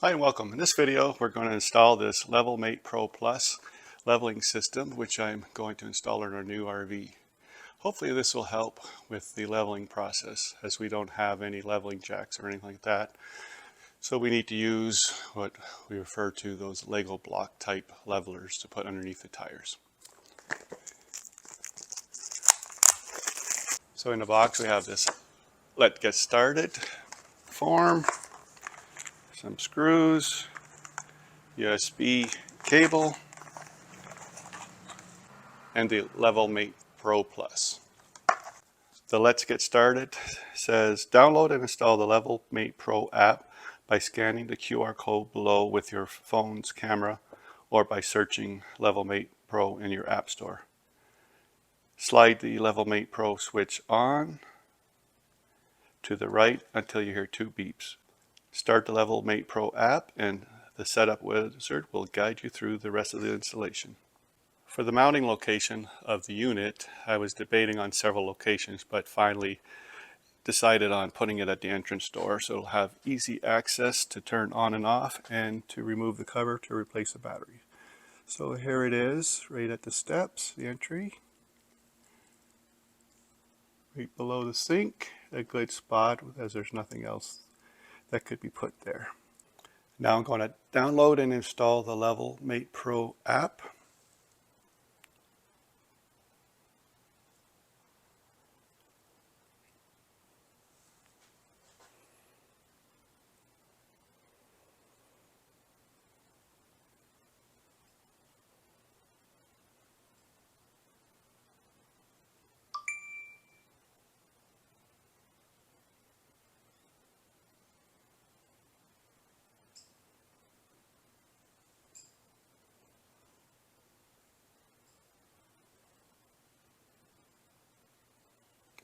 Hi and welcome. In this video we're going to install this LevelMatePRO Plus leveling system, which I'm going to install in our new RV. Hopefully this will help with the leveling process, as we don't have any leveling jacks or anything like that. So we need to use what we refer to those Lego block type levelers to put underneath the tires. So in the box we have this Let's Get Started form, some screws, USB cable, and the LevelMatePRO Plus. The Let's Get Started says download and install the LevelMatePRO app by scanning the QR code below with your phone's camera or by searching LevelMatePRO in your app store. Slide the LevelMatePRO switch on to the right until you hear 2 beeps. Start the LevelMatePRO app and the setup wizard will guide you through the rest of the installation. For the mounting location of the unit, I was debating on several locations, but finally decided on putting it at the entrance door so it'll have easy access to turn on and off and to remove the cover to replace the battery. So here it is, right at the steps, the entry. Right below the sink, a good spot as there's nothing else that could be put there. Now I'm going to download and install the LevelMatePRO app.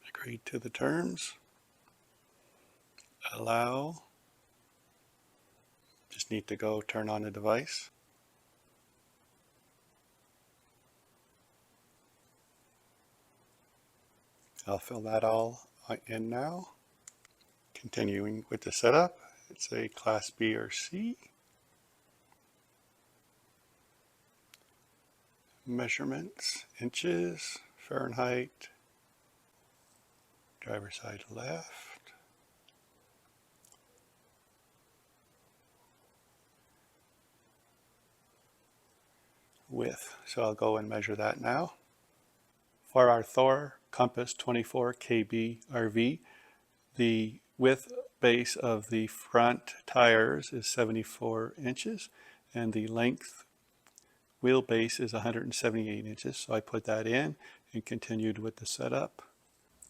Agree to the terms. Allow. Just need to go turn on the device. I'll fill that all in now. Continuing with the setup, it's a Class B or C. Measurements, inches, Fahrenheit, driver's side left. Width, so I'll go and measure that now. For our Thor Compass 24 KB RV, the width base of the front tires is 74 inches and the length wheelbase is 178 inches. So I put that in and continued with the setup.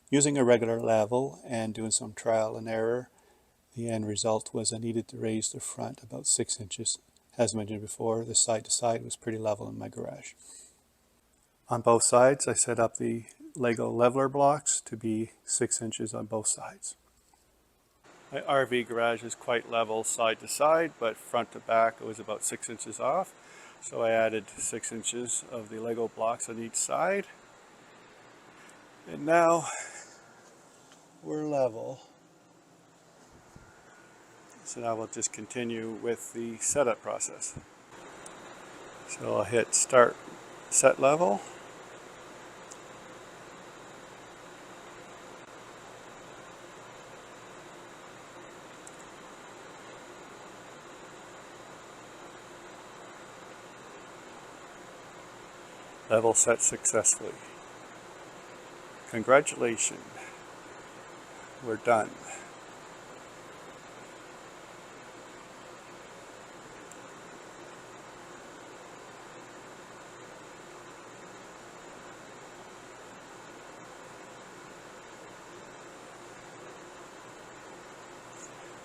Using a regular level and doing some trial and error, the end result was I needed to raise the front about 6 inches. As mentioned before, the side to side was pretty level in my garage. On both sides, I set up the Lego leveler blocks to be 6 inches on both sides. My RV garage is quite level side to side, but front to back it was about 6 inches off. So I added 6 inches of the Lego blocks on each side. And now we're level. So now we'll just continue with the setup process. So I'll hit start set level. Level set successfully. Congratulations, we're done.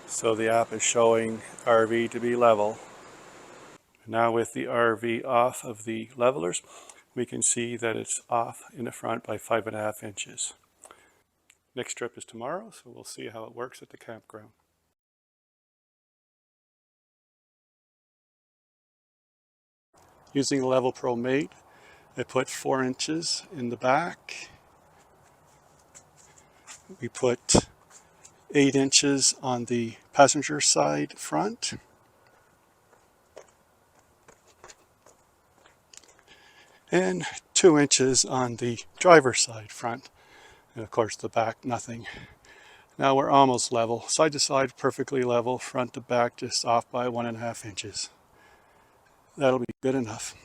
So the app is showing RV to be level. Now with the RV off of the levelers, we can see that it's off in the front by 5.5 inches. Next trip is tomorrow, so we'll see how it works at the campground. Using the LevelPRO Mate, I put 4 inches in the back. We put 8 inches on the passenger side front. and 2 inches on the driver's side front. And of course the back, nothing. Now we're almost level. Side to side perfectly level, front to back just off by 1.5 inches. That'll be good enough.